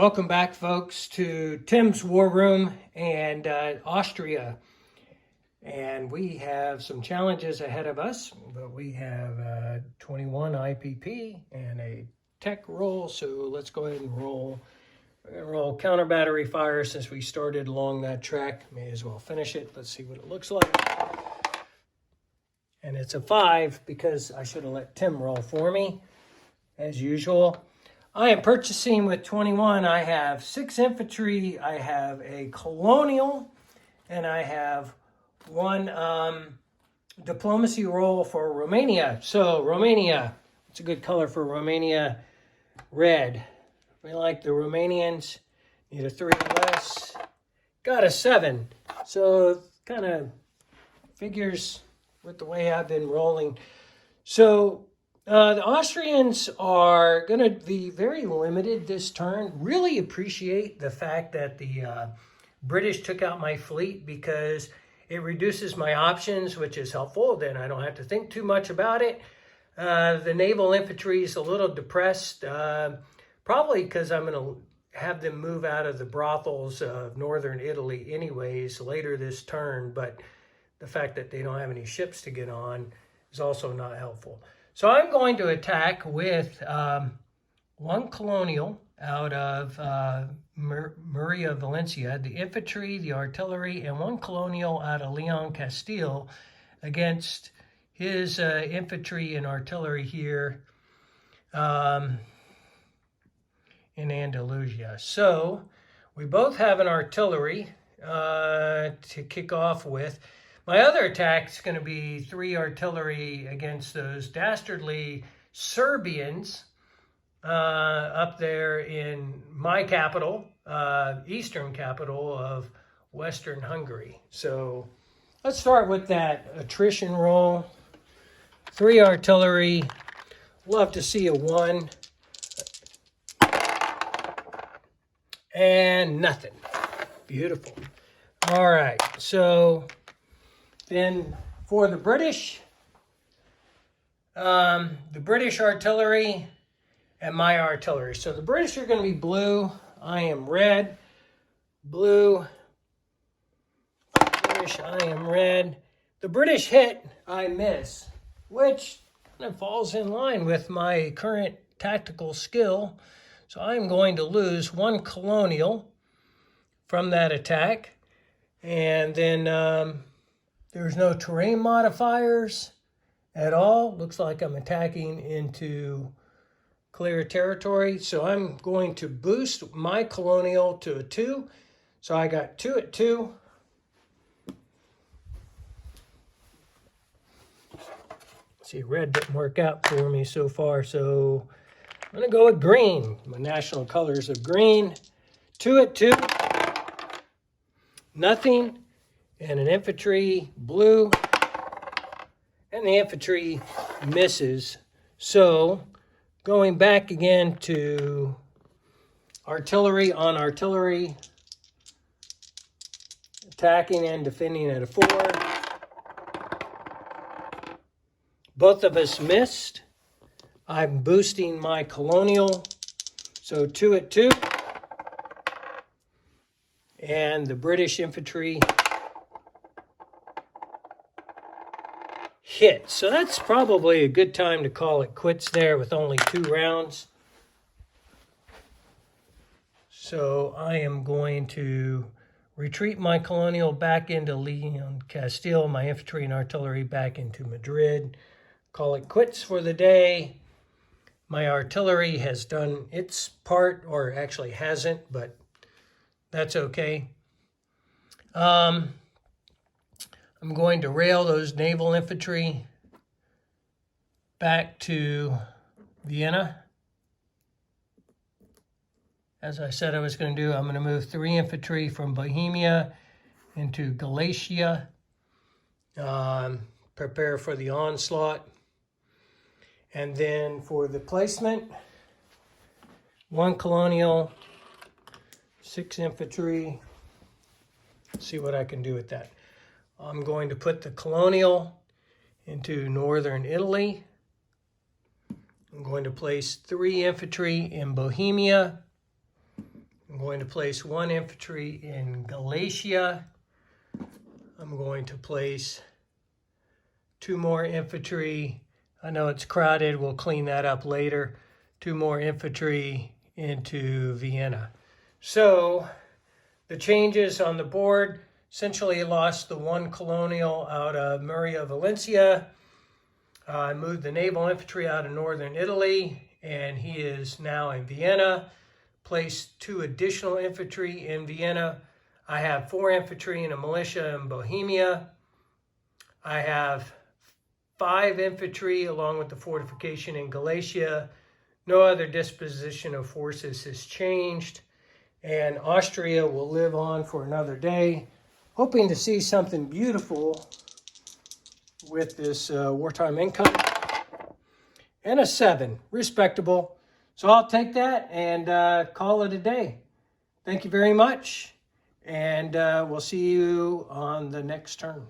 Welcome back, folks, to Tim's War Room and Austria. And we have some challenges ahead of us, but we have 21 IPP and a tech roll. So let's go ahead and roll. We're going to roll counter battery fire since we started along that track. May as well finish it. Let's see what it looks like. And it's a 5 because I should have let Tim roll for me, as usual. I am purchasing with 21. I have 6 infantry, I have a colonial, and I have one diplomacy roll for Romania. So Romania, it's a good color for Romania, red. We like the Romanians. Need a 3 less. Got a 7. So kind of figures with the way I've been rolling. So the Austrians are going to be very limited this turn. Really appreciate the fact that the British took out my fleet because it reduces my options, which is helpful. Then I don't have to think too much about it. The naval infantry is a little depressed, probably because I'm going to have them move out of the brothels of northern Italy anyways later this turn. But the fact that they don't have any ships to get on is also not helpful. So I'm going to attack with one colonial out of Maria Valencia, the infantry, the artillery, and one colonial out of Leon Castile against his infantry and artillery here in Andalusia. So we both have an artillery to kick off with. My other attack is going to be 3 artillery against those dastardly Serbians up there in my capital, eastern capital of Western Hungary. So let's start with that attrition roll. 3 artillery. Love to see a 1. And nothing. Beautiful. All right, so then for the British artillery and my artillery. So the British are going to be blue. I am red. Blue. British, I am red. The British hit, I miss, which kind of falls in line with my current tactical skill. So I'm going to lose 1 colonial from that attack. And then there's no terrain modifiers at all. Looks like I'm attacking into clear territory. So I'm going to boost my colonial to a 2. So I got 2 at 2. See, red didn't work out for me so far. So I'm going to go with green. My national colors of green. 2 at 2. Nothing. And an infantry blue, and the infantry misses. So going back again to artillery on artillery, attacking and defending at a 4. Both of us missed. I'm boosting my colonial, so 2 at 2. And the British infantry hit. So that's probably a good time to call it quits there with only 2 rounds. So I am going to retreat my colonial back into Leon Castile, my infantry and artillery back into Madrid. Call it quits for the day. My artillery has done its part, or actually hasn't, but that's okay. I'm going to rail those naval infantry back to Vienna. As I said I was going to do, I'm going to move 3 infantry from Bohemia into Galicia. Prepare for the onslaught. And then for the placement, 1 colonial, 6 infantry. Let's see what I can do with that. I'm going to put the colonial into northern Italy. I'm going to place 3 infantry in Bohemia. I'm going to place 1 infantry in Galicia. I'm going to place 2 more infantry. I know it's crowded. We'll clean that up later. 2 more infantry into Vienna. So the changes on the board, essentially lost the 1 colonial out of Murcia, Valencia. I moved the naval infantry out of northern Italy, and he is now in Vienna. Placed 2 additional infantry in Vienna. I have 4 infantry and a militia in Bohemia. I have 5 infantry along with the fortification in Galicia. No other disposition of forces has changed. And Austria will live on for another day. Hoping to see something beautiful with this wartime income. And a 7, respectable. So I'll take that and call it a day. Thank you very much. And we'll see you on the next turn.